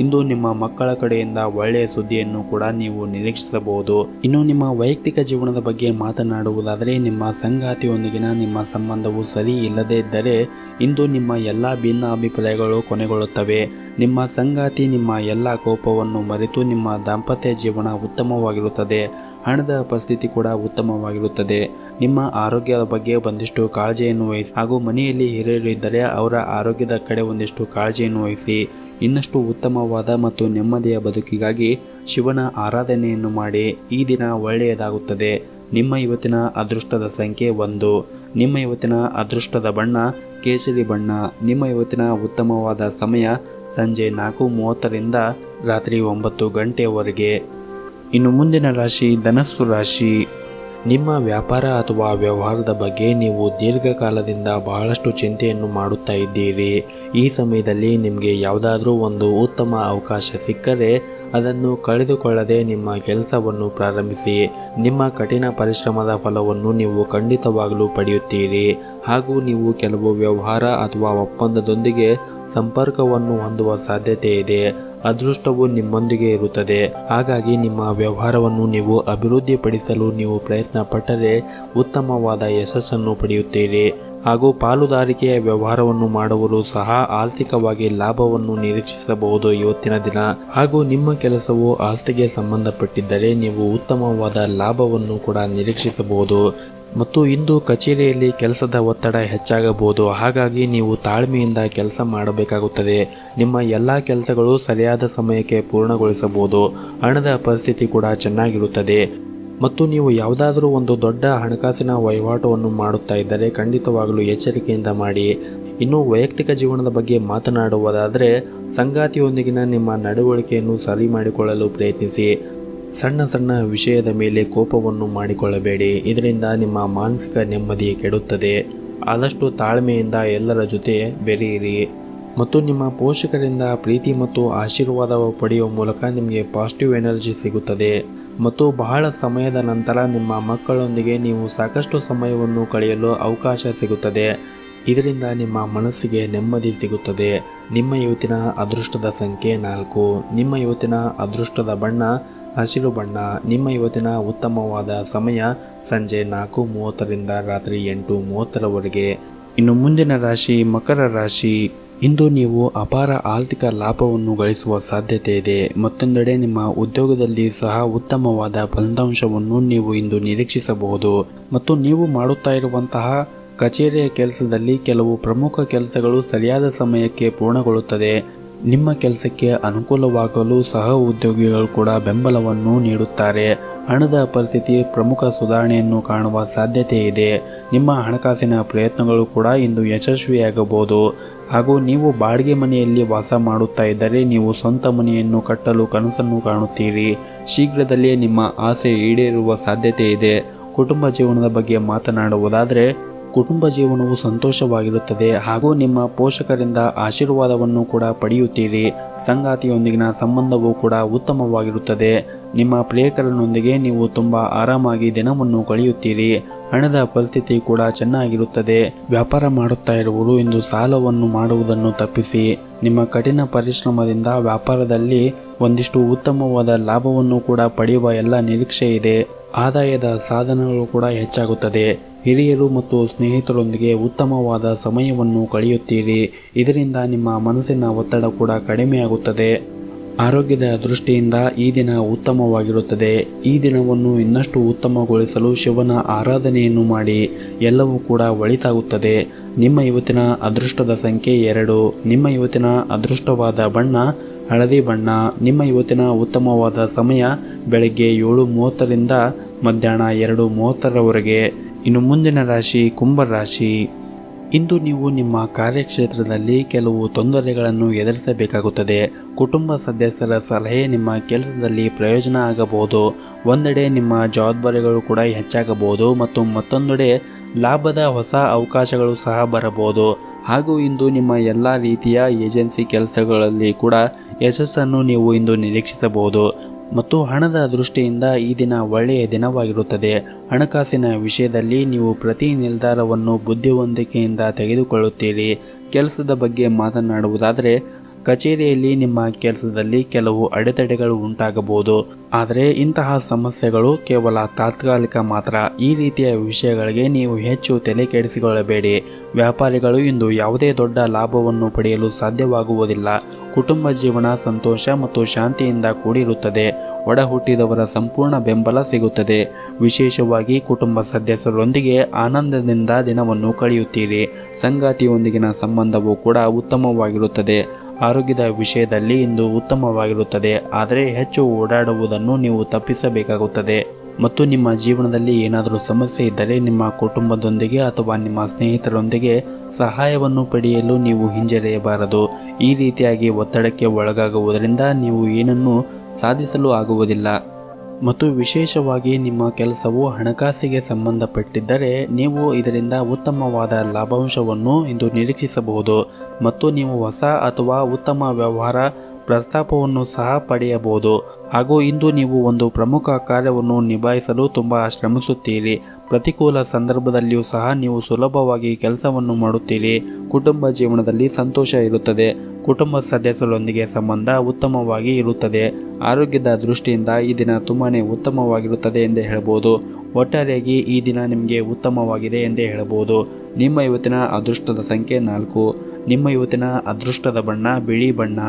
ಇಂದು ನಿಮ್ಮ ಮಕ್ಕಳ ಕಡೆಯಿಂದ ಒಳ್ಳೆಯ ಸುದ್ದಿಯನ್ನು ಕೂಡ ನೀವು ನಿರೀಕ್ಷಿಸಬಹುದು. ಇನ್ನು ನಿಮ್ಮ ವೈಯಕ್ತಿಕ ಜೀವನದ ಬಗ್ಗೆ ಮಾತನಾಡುವುದಾದರೆ ನಿಮ್ಮ ಸಂಗಾತಿಯೊಂದಿಗಿನ ನಿಮ್ಮ ಸಂಬಂಧವು ಸರಿ ಇಲ್ಲದೇ ಇದ್ದರೆ ಇಂದು ನಿಮ್ಮ ಎಲ್ಲ ಭಿನ್ನ ಅಭಿಪ್ರಾಯಗಳು ಕೊನೆಗೊಳ್ಳುತ್ತವೆ. ನಿಮ್ಮ ಸಂಗಾತಿ ನಿಮ್ಮ ಎಲ್ಲ ಕೋಪವನ್ನು ಮರೆತು ನಿಮ್ಮ ದಾಂಪತ್ಯ ಜೀವನ ಉತ್ತಮವಾಗಿರುತ್ತದೆ. ಹಣದ ಪರಿಸ್ಥಿತಿ ಕೂಡ ಉತ್ತಮವಾಗಿರುತ್ತದೆ. ನಿಮ್ಮ ಆರೋಗ್ಯದ ಬಗ್ಗೆ ಒಂದಿಷ್ಟು ಕಾಳಜಿಯನ್ನು ವಹಿಸಿ. ಹಾಗೂ ಮನೆಯಲ್ಲಿ ಹಿರಿಯರು ಇದ್ದರೆ ಅವರ ಆರೋಗ್ಯದ ಕಡೆ ಒಂದಿಷ್ಟು ಕಾಳಜಿಯನ್ನು ವಹಿಸಿ. ಇನ್ನಷ್ಟು ಉತ್ತಮವಾದ ಮತ್ತು ನೆಮ್ಮದಿಯ ಬದುಕಿಗಾಗಿ ಶಿವನ ಆರಾಧನೆಯನ್ನು ಮಾಡಿ. ಈ ದಿನ ಒಳ್ಳೆಯದಾಗುತ್ತದೆ. ನಿಮ್ಮ ಇವತ್ತಿನ ಅದೃಷ್ಟದ ಸಂಖ್ಯೆ 1. ನಿಮ್ಮ ಇವತ್ತಿನ ಅದೃಷ್ಟದ ಬಣ್ಣ ಕೇಸರಿ ಬಣ್ಣ. ನಿಮ್ಮ ಇವತ್ತಿನ ಉತ್ತಮವಾದ ಸಮಯ ಸಂಜೆ 4:30ರಿಂದ ರಾತ್ರಿ 9 ಗಂಟೆಯವರೆಗೆ. ಇನ್ನು ಮುಂದಿನ ರಾಶಿ ಧನಸ್ಸು ರಾಶಿ. ನಿಮ್ಮ ವ್ಯಾಪಾರ ಅಥವಾ ವ್ಯವಹಾರದ ಬಗ್ಗೆ ನೀವು ದೀರ್ಘಕಾಲದಿಂದ ಬಹಳಷ್ಟು ಚಿಂತೆಯನ್ನು ಮಾಡುತ್ತಾ ಇದ್ದೀರಿ. ಈ ಸಮಯದಲ್ಲಿ ನಿಮಗೆ ಯಾವುದಾದ್ರೂ ಒಂದು ಉತ್ತಮ ಅವಕಾಶ ಸಿಕ್ಕರೆ ಅದನ್ನು ಕಳೆದುಕೊಳ್ಳದೆ ನಿಮ್ಮ ಕೆಲಸವನ್ನು ಪ್ರಾರಂಭಿಸಿ. ನಿಮ್ಮ ಕಠಿಣ ಪರಿಶ್ರಮದ ಫಲವನ್ನು ನೀವು ಖಂಡಿತವಾಗಲೂ ಪಡೆಯುತ್ತೀರಿ. ಹಾಗೂ ನೀವು ಕೆಲವು ವ್ಯವಹಾರ ಅಥವಾ ಒಪ್ಪಂದದೊಂದಿಗೆ ಸಂಪರ್ಕವನ್ನು ಹೊಂದುವ ಸಾಧ್ಯತೆ ಇದೆ. ಅದೃಷ್ಟವು ನಿಮ್ಮೊಂದಿಗೆ ಇರುತ್ತದೆ. ಹಾಗಾಗಿ ನಿಮ್ಮ ವ್ಯವಹಾರವನ್ನು ನೀವು ಅಭಿವೃದ್ಧಿಪಡಿಸಲು ನೀವು ಪ್ರಯತ್ನ ಪಟ್ಟರೆ ಉತ್ತಮವಾದ ಯಶಸ್ಸನ್ನು ಪಡೆಯುತ್ತೀರಿ. ಹಾಗೂ ಪಾಲುದಾರಿಕೆಯ ವ್ಯವಹಾರವನ್ನು ಮಾಡುವವರು ಸಹ ಆರ್ಥಿಕವಾಗಿ ಲಾಭವನ್ನು ನಿರೀಕ್ಷಿಸಬಹುದು ಇವತ್ತಿನ ದಿನ. ಹಾಗೂ ನಿಮ್ಮ ಕೆಲಸವು ಆಸ್ತಿಗೆ ಸಂಬಂಧಪಟ್ಟಿದ್ದರೆ ನೀವು ಉತ್ತಮವಾದ ಲಾಭವನ್ನು ಕೂಡ ನಿರೀಕ್ಷಿಸಬಹುದು. ಮತ್ತು ಇಂದು ಕಚೇರಿಯಲ್ಲಿ ಕೆಲಸದ ಒತ್ತಡ ಹೆಚ್ಚಾಗಬಹುದು. ಹಾಗಾಗಿ ನೀವು ತಾಳ್ಮೆಯಿಂದ ಕೆಲಸ ಮಾಡಬೇಕಾಗುತ್ತದೆ. ನಿಮ್ಮ ಎಲ್ಲ ಕೆಲಸಗಳು ಸರಿಯಾದ ಸಮಯಕ್ಕೆ ಪೂರ್ಣಗೊಳಿಸಬಹುದು. ಹಣದ ಪರಿಸ್ಥಿತಿ ಕೂಡ ಚೆನ್ನಾಗಿರುತ್ತದೆ. ಮತ್ತು ನೀವು ಯಾವುದಾದರೂ ಒಂದು ದೊಡ್ಡ ಹಣಕಾಸಿನ ವಹಿವಾಟವನ್ನು ಮಾಡುತ್ತಾ ಇದ್ದರೆ ಖಂಡಿತವಾಗಲೂ ಎಚ್ಚರಿಕೆಯಿಂದ ಮಾಡಿ. ಇನ್ನು ವೈಯಕ್ತಿಕ ಜೀವನದ ಬಗ್ಗೆ ಮಾತನಾಡುವುದಾದರೆ ಸಂಗಾತಿಯೊಂದಿಗಿನ ನಿಮ್ಮ ನಡವಳಿಕೆಯನ್ನು ಸರಿ ಮಾಡಿಕೊಳ್ಳಲು ಪ್ರಯತ್ನಿಸಿ. ಸಣ್ಣ ಸಣ್ಣ ವಿಷಯದ ಮೇಲೆ ಕೋಪವನ್ನು ಮಾಡಿಕೊಳ್ಳಬೇಡಿ. ಇದರಿಂದ ನಿಮ್ಮ ಮಾನಸಿಕ ನೆಮ್ಮದಿ ಕೆಡುತ್ತದೆ. ಆದಷ್ಟು ತಾಳ್ಮೆಯಿಂದ ಎಲ್ಲರ ಜೊತೆ ಬೆರೆಯಿರಿ. ಮತ್ತು ನಿಮ್ಮ ಪೋಷಕರಿಂದ ಪ್ರೀತಿ ಮತ್ತು ಆಶೀರ್ವಾದ ಪಡೆಯುವ ಮೂಲಕ ನಿಮಗೆ ಪಾಸಿಟಿವ್ ಎನರ್ಜಿ ಸಿಗುತ್ತದೆ. ಮತ್ತು ಬಹಳ ಸಮಯದ ನಂತರ ನಿಮ್ಮ ಮಕ್ಕಳೊಂದಿಗೆ ನೀವು ಸಾಕಷ್ಟು ಸಮಯವನ್ನು ಕಳೆಯಲು ಅವಕಾಶ ಸಿಗುತ್ತದೆ. ಇದರಿಂದ ನಿಮ್ಮ ಮನಸ್ಸಿಗೆ ನೆಮ್ಮದಿ ಸಿಗುತ್ತದೆ. ನಿಮ್ಮ ಇವತ್ತಿನ ಅದೃಷ್ಟದ ಸಂಖ್ಯೆ 4. ನಿಮ್ಮ ಇವತ್ತಿನ ಅದೃಷ್ಟದ ಬಣ್ಣ ಹಸಿರು ಬಣ್ಣ. ನಿಮ್ಮ ಇವತ್ತಿನ ಉತ್ತಮವಾದ ಸಮಯ ಸಂಜೆ 4:30ರಿಂದ ರಾತ್ರಿ 8:30ರವರೆಗೆ. ಇನ್ನು ಮುಂದಿನ ರಾಶಿ ಮಕರ ರಾಶಿ. ಇಂದು ನೀವು ಅಪಾರ ಆರ್ಥಿಕ ಲಾಭವನ್ನು ಗಳಿಸುವ ಸಾಧ್ಯತೆ ಇದೆ. ಮತ್ತೊಂದೆಡೆ ನಿಮ್ಮ ಉದ್ಯೋಗದಲ್ಲಿ ಸಹ ಉತ್ತಮವಾದ ಫಲಿತಾಂಶವನ್ನು ನೀವು ಇಂದು ನಿರೀಕ್ಷಿಸಬಹುದು. ಮತ್ತು ನೀವು ಮಾಡುತ್ತಾ ಇರುವಂತಹ ಕಚೇರಿಯ ಕೆಲಸದಲ್ಲಿ ಕೆಲವು ಪ್ರಮುಖ ಕೆಲಸಗಳು ಸರಿಯಾದ ಸಮಯಕ್ಕೆ ಪೂರ್ಣಗೊಳ್ಳುತ್ತದೆ. ನಿಮ್ಮ ಕೆಲಸಕ್ಕೆ ಅನುಕೂಲವಾಗಲು ಸಹ ಉದ್ಯೋಗಿಗಳು ಕೂಡ ಬೆಂಬಲವನ್ನು ನೀಡುತ್ತಾರೆ. ಹಣದ ಪರಿಸ್ಥಿತಿ ಪ್ರಮುಖ ಸುಧಾರಣೆಯನ್ನು ಕಾಣುವ ಸಾಧ್ಯತೆ ಇದೆ. ನಿಮ್ಮ ಹಣಕಾಸಿನ ಪ್ರಯತ್ನಗಳು ಕೂಡ ಇಂದು ಯಶಸ್ವಿಯಾಗಬಹುದು. ಹಾಗೂ ನೀವು ಬಾಡಿಗೆ ಮನೆಯಲ್ಲಿ ವಾಸ ಮಾಡುತ್ತಾ ಇದ್ದರೆ ನೀವು ಸ್ವಂತ ಮನೆಯನ್ನು ಕಟ್ಟಲು ಕನಸನ್ನು ಕಾಣುತ್ತೀರಿ. ಶೀಘ್ರದಲ್ಲೇ ನಿಮ್ಮ ಆಸೆ ಈಡೇರುವ ಸಾಧ್ಯತೆ ಇದೆ. ಕುಟುಂಬ ಜೀವನದ ಬಗ್ಗೆ ಮಾತನಾಡುವುದಾದರೆ ಕುಟುಂಬ ಜೀವನವು ಸಂತೋಷವಾಗಿರುತ್ತದೆ. ಹಾಗೂ ನಿಮ್ಮ ಪೋಷಕರಿಂದ ಆಶೀರ್ವಾದವನ್ನು ಕೂಡ ಪಡೆಯುತ್ತೀರಿ. ಸಂಗಾತಿಯೊಂದಿಗಿನ ಸಂಬಂಧವೂ ಕೂಡ ಉತ್ತಮವಾಗಿರುತ್ತದೆ. ನಿಮ್ಮ ಪ್ರಿಯಕರನೊಂದಿಗೆ ನೀವು ತುಂಬ ಆರಾಮಾಗಿ ದಿನವನ್ನು ಕಳೆಯುತ್ತೀರಿ. ಹಣದ ಪರಿಸ್ಥಿತಿ ಕೂಡ ಚೆನ್ನಾಗಿರುತ್ತದೆ. ವ್ಯಾಪಾರ ಮಾಡುತ್ತಾ ಇರುವವರು ಇಂದು ಸಾಲವನ್ನು ಮಾಡುವುದನ್ನು ತಪ್ಪಿಸಿ. ನಿಮ್ಮ ಕಠಿಣ ಪರಿಶ್ರಮದಿಂದ ವ್ಯಾಪಾರದಲ್ಲಿ ಒಂದಿಷ್ಟು ಉತ್ತಮವಾದ ಲಾಭವನ್ನು ಕೂಡ ಪಡೆಯುವ ಎಲ್ಲ ನಿರೀಕ್ಷೆ ಇದೆ. ಆದಾಯದ ಸಾಧನಗಳು ಕೂಡ ಹೆಚ್ಚಾಗುತ್ತದೆ. ಹಿರಿಯರು ಮತ್ತು ಸ್ನೇಹಿತರೊಂದಿಗೆ ಉತ್ತಮವಾದ ಸಮಯವನ್ನು ಕಳೆಯುತ್ತೀರಿ. ಇದರಿಂದ ನಿಮ್ಮ ಮನಸ್ಸಿನ ಒತ್ತಡ ಕೂಡ ಕಡಿಮೆಯಾಗುತ್ತದೆ. ಆರೋಗ್ಯದ ದೃಷ್ಟಿಯಿಂದ ಈ ದಿನ ಉತ್ತಮವಾಗಿರುತ್ತದೆ. ಈ ದಿನವನ್ನು ಇನ್ನಷ್ಟು ಉತ್ತಮಗೊಳಿಸಲು ಶಿವನ ಆರಾಧನೆಯನ್ನು ಮಾಡಿ. ಎಲ್ಲವೂ ಕೂಡ ಒಳಿತಾಗುತ್ತದೆ. ನಿಮ್ಮ ಇವತ್ತಿನ ಅದೃಷ್ಟದ ಸಂಖ್ಯೆ 2. ನಿಮ್ಮ ಇವತ್ತಿನ ಅದೃಷ್ಟವಾದ ಬಣ್ಣ ಹಳದಿ ಬಣ್ಣ. ನಿಮ್ಮ ಇವತ್ತಿನ ಉತ್ತಮವಾದ ಸಮಯ ಬೆಳಗ್ಗೆ 7:30ರಿಂದ ಮಧ್ಯಾಹ್ನ 2:30ರವರೆಗೆ. ಇನ್ನು ಮುಂದಿನ ರಾಶಿ ಕುಂಭ ರಾಶಿ. ಇಂದು ನೀವು ನಿಮ್ಮ ಕಾರ್ಯಕ್ಷೇತ್ರದಲ್ಲಿ ಕೆಲವು ತೊಂದರೆಗಳನ್ನು ಎದುರಿಸಬೇಕಾಗುತ್ತದೆ. ಕುಟುಂಬ ಸದಸ್ಯರ ಸಲಹೆ ನಿಮ್ಮ ಕೆಲಸದಲ್ಲಿ ಪ್ರಯೋಜನ ಆಗಬಹುದು. ಒಂದೆಡೆ ನಿಮ್ಮ ಜವಾಬ್ದಾರಿಗಳು ಕೂಡ ಹೆಚ್ಚಾಗಬಹುದು ಮತ್ತು ಮತ್ತೊಂದೆಡೆ ಲಾಭದ ಹೊಸ ಅವಕಾಶಗಳು ಸಹ ಬರಬಹುದು. ಹಾಗೂ ಇಂದು ನಿಮ್ಮ ಎಲ್ಲ ರೀತಿಯ ಏಜೆನ್ಸಿ ಕೆಲಸಗಳಲ್ಲಿ ಕೂಡ ಯಶಸ್ಸನ್ನು ನೀವು ಇಂದು ನಿರೀಕ್ಷಿಸಬಹುದು. ಮತ್ತು ಹಣದ ದೃಷ್ಟಿಯಿಂದ ಈ ದಿನ ಒಳ್ಳೆಯ ದಿನವಾಗಿರುತ್ತದೆ. ಹಣಕಾಸಿನ ವಿಷಯದಲ್ಲಿ ನೀವು ಪ್ರತಿ ನಿರ್ಧಾರವನ್ನು ಬುದ್ಧಿವಂತಿಕೆಯಿಂದ ತೆಗೆದುಕೊಳ್ಳುತ್ತೀರಿ. ಕೆಲಸದ ಬಗ್ಗೆ ಮಾತನಾಡುವುದಾದರೆ ಕಚೇರಿಯಲ್ಲಿ ನಿಮ್ಮ ಕೆಲಸದಲ್ಲಿ ಕೆಲವು ಅಡೆತಡೆಗಳು ಉಂಟಾಗಬಹುದು. ಆದರೆ ಇಂತಹ ಸಮಸ್ಯೆಗಳು ಕೇವಲ ತಾತ್ಕಾಲಿಕ ಮಾತ್ರ. ಈ ರೀತಿಯ ವಿಷಯಗಳಿಗೆ ನೀವು ಹೆಚ್ಚು ತಲೆ ಕೆಡಿಸಿಕೊಳ್ಳಬೇಡಿ. ವ್ಯಾಪಾರಿಗಳು ಇಂದು ಯಾವುದೇ ದೊಡ್ಡ ಲಾಭವನ್ನು ಪಡೆಯಲು ಸಾಧ್ಯವಾಗುವುದಿಲ್ಲ. ಕುಟುಂಬ ಜೀವನ ಸಂತೋಷ ಮತ್ತು ಶಾಂತಿಯಿಂದ ಕೂಡಿರುತ್ತದೆ. ಒಡ ಹುಟ್ಟಿದವರ ಸಂಪೂರ್ಣ ಬೆಂಬಲ ಸಿಗುತ್ತದೆ. ವಿಶೇಷವಾಗಿ ಕುಟುಂಬ ಸದಸ್ಯರೊಂದಿಗೆ ಆನಂದದಿಂದ ದಿನವನ್ನು ಕಳೆಯುತ್ತೀರಿ. ಸಂಗಾತಿಯೊಂದಿಗಿನ ಸಂಬಂಧವೂ ಕೂಡ ಉತ್ತಮವಾಗಿರುತ್ತದೆ. ಆರೋಗ್ಯದ ವಿಷಯದಲ್ಲಿ ಇಂದು ಉತ್ತಮವಾಗಿರುತ್ತದೆ. ಆದರೆ ಹೆಚ್ಚು ಓಡಾಡುವುದನ್ನು ನೀವು ತಪ್ಪಿಸಬೇಕಾಗುತ್ತದೆ. ಮತ್ತು ನಿಮ್ಮ ಜೀವನದಲ್ಲಿ ಏನಾದರೂ ಸಮಸ್ಯೆ ಇದ್ದರೆ ನಿಮ್ಮ ಕುಟುಂಬದೊಂದಿಗೆ ಅಥವಾ ನಿಮ್ಮ ಸ್ನೇಹಿತರೊಂದಿಗೆ ಸಹಾಯವನ್ನು ಪಡೆಯಲು ನೀವು ಹಿಂಜರಿಯಬಾರದು. ಈ ರೀತಿಯಾಗಿ ಒತ್ತಡಕ್ಕೆ ಒಳಗಾಗುವುದರಿಂದ ನೀವು ಏನನ್ನೂ ಸಾಧಿಸಲು ಆಗುವುದಿಲ್ಲ. ಮತ್ತು ವಿಶೇಷವಾಗಿ ನಿಮ್ಮ ಕೆಲಸವು ಹಣಕಾಸಿಗೆ ಸಂಬಂಧಪಟ್ಟಿದ್ದರೆ ನೀವು ಇದರಿಂದ ಉತ್ತಮವಾದ ಲಾಭಾಂಶವನ್ನು ಇಂದು ನಿರೀಕ್ಷಿಸಬಹುದು. ಮತ್ತು ನೀವು ಹೊಸ ಅಥವಾ ಉತ್ತಮ ವ್ಯವಹಾರ ಪ್ರಸ್ತಾಪವನ್ನು ಸಹ ಪಡೆಯಬಹುದು. ಹಾಗೂ ಇಂದು ನೀವು ಒಂದು ಪ್ರಮುಖ ಕಾರ್ಯವನ್ನು ನಿಭಾಯಿಸಲು ತುಂಬಾ ಶ್ರಮಿಸುತ್ತೀರಿ. ಪ್ರತಿಕೂಲ ಸಂದರ್ಭದಲ್ಲಿಯೂ ಸಹ ನೀವು ಸುಲಭವಾಗಿ ಕೆಲಸವನ್ನು ಮಾಡುತ್ತೀರಿ. ಕುಟುಂಬ ಜೀವನದಲ್ಲಿ ಸಂತೋಷ ಇರುತ್ತದೆ. ಕುಟುಂಬ ಸದಸ್ಯರೊಂದಿಗೆ ಸಂಬಂಧ ಉತ್ತಮವಾಗಿ ಇರುತ್ತದೆ. ಆರೋಗ್ಯದ ದೃಷ್ಟಿಯಿಂದ ಈ ದಿನ ತುಂಬಾನೇ ಉತ್ತಮವಾಗಿರುತ್ತದೆ ಎಂದೇ ಹೇಳಬಹುದು. ಒಟ್ಟಾರೆಯಾಗಿ ಈ ದಿನ ನಿಮಗೆ ಉತ್ತಮವಾಗಿದೆ ಎಂದೇ ಹೇಳಬಹುದು. ನಿಮ್ಮ ಇವತ್ತಿನ ಅದೃಷ್ಟದ ಸಂಖ್ಯೆ 4. ನಿಮ್ಮ ಇವತ್ತಿನ ಅದೃಷ್ಟದ ಬಣ್ಣ ಬಿಳಿ ಬಣ್ಣ.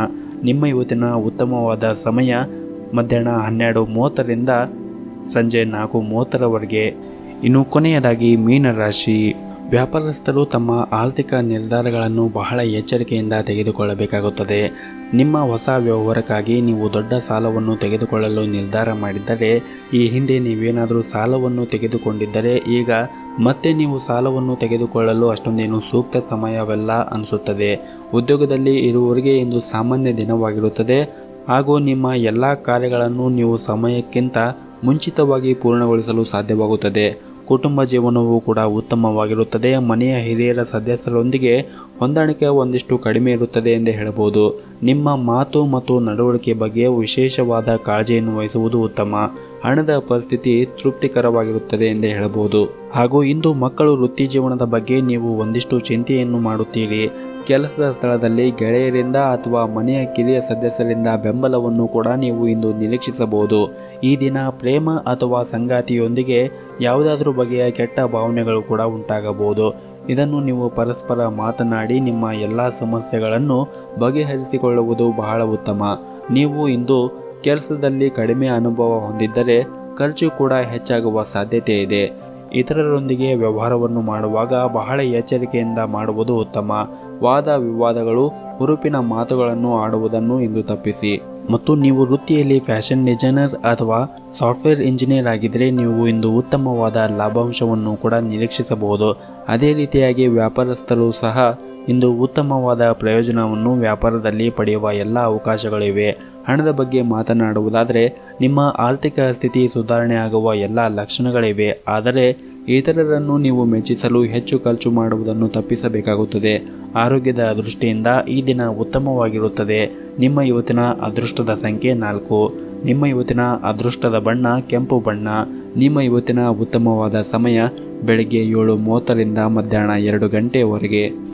ನಿಮ್ಮ ಇವತ್ತಿನ ಉತ್ತಮವಾದ ಸಮಯ ಮಧ್ಯಾಹ್ನ 12:30ರಿಂದ ಸಂಜೆ 4:30ರವರೆಗೆ. ಇನ್ನು ಕೊನೆಯದಾಗಿ ಮೀನರಾಶಿ. ವ್ಯಾಪಾರಸ್ಥರು ತಮ್ಮ ಆರ್ಥಿಕ ನಿರ್ಧಾರಗಳನ್ನು ಬಹಳ ಎಚ್ಚರಿಕೆಯಿಂದ ತೆಗೆದುಕೊಳ್ಳಬೇಕಾಗುತ್ತದೆ. ನಿಮ್ಮ ಹೊಸ ವ್ಯವಹಾರಕ್ಕಾಗಿ ನೀವು ದೊಡ್ಡ ಸಾಲವನ್ನು ತೆಗೆದುಕೊಳ್ಳಲು ನಿರ್ಧಾರ ಮಾಡಿದ್ದರೆ, ಈ ಹಿಂದೆ ನೀವೇನಾದರೂ ಸಾಲವನ್ನು ತೆಗೆದುಕೊಂಡಿದ್ದರೆ ಈಗ ಮತ್ತೆ ನೀವು ಸಾಲವನ್ನು ತೆಗೆದುಕೊಳ್ಳಲು ಅಷ್ಟೊಂದೇನು ಸೂಕ್ತ ಸಮಯವಲ್ಲ ಅನಿಸುತ್ತದೆ. ಉದ್ಯೋಗದಲ್ಲಿ ಇರುವವರಿಗೆ ಇಂದು ಸಾಮಾನ್ಯ ದಿನವಾಗಿರುತ್ತದೆ ಹಾಗೂ ನಿಮ್ಮ ಎಲ್ಲ ಕಾರ್ಯಗಳನ್ನು ನೀವು ಸಮಯಕ್ಕಿಂತ ಮುಂಚಿತವಾಗಿ ಪೂರ್ಣಗೊಳಿಸಲು ಸಾಧ್ಯವಾಗುತ್ತದೆ. ಕುಟುಂಬ ಜೀವನವೂ ಕೂಡ ಉತ್ತಮವಾಗಿರುತ್ತದೆ. ಮನೆಯ ಹಿರಿಯರ ಸದಸ್ಯರೊಂದಿಗೆ ಹೊಂದಾಣಿಕೆ ಒಂದಿಷ್ಟು ಕಡಿಮೆ ಇರುತ್ತದೆ ಎಂದೇ ಹೇಳಬಹುದು. ನಿಮ್ಮ ಮಾತು ಮತ್ತು ನಡವಳಿಕೆ ಬಗ್ಗೆ ವಿಶೇಷವಾದ ಕಾಳಜಿಯನ್ನು ವಹಿಸುವುದು ಉತ್ತಮ. ಹಣದ ಪರಿಸ್ಥಿತಿ ತೃಪ್ತಿಕರವಾಗಿರುತ್ತದೆ ಎಂದೇ ಹೇಳಬಹುದು. ಹಾಗೂ ಇಂದು ಮಕ್ಕಳು ವೃತ್ತಿ ಜೀವನದ ಬಗ್ಗೆ ನೀವು ಒಂದಿಷ್ಟು ಚಿಂತೆಯನ್ನು ಮಾಡುತ್ತೀರಿ. ಕೆಲಸದ ಸ್ಥಳದಲ್ಲಿ ಗೆಳೆಯರಿಂದ ಅಥವಾ ಮನೆಯ ಕಿರಿಯ ಸದಸ್ಯರಿಂದ ಬೆಂಬಲವನ್ನು ಕೂಡ ನೀವು ಇಂದು ನಿರೀಕ್ಷಿಸಬಹುದು. ಈ ದಿನ ಪ್ರೇಮ ಅಥವಾ ಸಂಗಾತಿಯೊಂದಿಗೆ ಯಾವುದಾದ್ರೂ ಬಗೆಯ ಕೆಟ್ಟ ಭಾವನೆಗಳು ಕೂಡ ಉಂಟಾಗಬಹುದು. ಇದನ್ನು ನೀವು ಪರಸ್ಪರ ಮಾತನಾಡಿ ನಿಮ್ಮ ಎಲ್ಲ ಸಮಸ್ಯೆಗಳನ್ನು ಬಗೆಹರಿಸಿಕೊಳ್ಳುವುದು ಬಹಳ ಉತ್ತಮ. ನೀವು ಇಂದು ಕೆಲಸದಲ್ಲಿ ಕಡಿಮೆ ಅನುಭವ ಹೊಂದಿದ್ದರೆ ಖರ್ಚು ಕೂಡ ಹೆಚ್ಚಾಗುವ ಸಾಧ್ಯತೆ ಇದೆ. ಇತರರೊಂದಿಗೆ ವ್ಯವಹಾರವನ್ನು ಮಾಡುವಾಗ ಬಹಳ ಎಚ್ಚರಿಕೆಯಿಂದ ಮಾಡುವುದು ಉತ್ತಮ. ವಾದ ವಿವಾದಗಳು, ಹುರುಪಿನ ಮಾತುಗಳನ್ನು ಆಡುವುದನ್ನು ಇಂದು ತಪ್ಪಿಸಿ. ಮತ್ತು ನೀವು ವೃತ್ತಿಯಲ್ಲಿ ಫ್ಯಾಷನ್ ಡಿಸೈನರ್ ಅಥವಾ ಸಾಫ್ಟ್ವೇರ್ ಇಂಜಿನಿಯರ್ ಆಗಿದ್ದರೆ ನೀವು ಇಂದು ಉತ್ತಮವಾದ ಲಾಭಾಂಶವನ್ನು ಕೂಡ ನಿರೀಕ್ಷಿಸಬಹುದು. ಅದೇ ರೀತಿಯಾಗಿ ವ್ಯಾಪಾರಸ್ಥರು ಸಹ ಇಂದು ಉತ್ತಮವಾದ ಪ್ರಯೋಜನವನ್ನು ವ್ಯಾಪಾರದಲ್ಲಿ ಪಡೆಯುವ ಎಲ್ಲ ಅವಕಾಶಗಳಿವೆ. ಹಣದ ಬಗ್ಗೆ ಮಾತನಾಡುವುದಾದರೆ ನಿಮ್ಮ ಆರ್ಥಿಕ ಸ್ಥಿತಿ ಸುಧಾರಣೆ ಆಗುವ ಎಲ್ಲ ಲಕ್ಷಣಗಳಿವೆ. ಆದರೆ ಇತರರನ್ನು ನೀವು ಮೆಚ್ಚಿಸಲು ಹೆಚ್ಚು ಖರ್ಚು ಮಾಡುವುದನ್ನು ತಪ್ಪಿಸಬೇಕಾಗುತ್ತದೆ. ಆರೋಗ್ಯದ ದೃಷ್ಟಿಯಿಂದ ಈ ದಿನ ಉತ್ತಮವಾಗಿರುತ್ತದೆ. ನಿಮ್ಮ ಇವತ್ತಿನ ಅದೃಷ್ಟದ ಸಂಖ್ಯೆ 4. ನಿಮ್ಮ ಇವತ್ತಿನ ಅದೃಷ್ಟದ ಬಣ್ಣ ಕೆಂಪು ಬಣ್ಣ. ನಿಮ್ಮ ಇವತ್ತಿನ ಉತ್ತಮವಾದ ಸಮಯ ಬೆಳಗ್ಗೆ 7:30ರಿಂದ ಮಧ್ಯಾಹ್ನ 2 ಗಂಟೆಯವರೆಗೆ.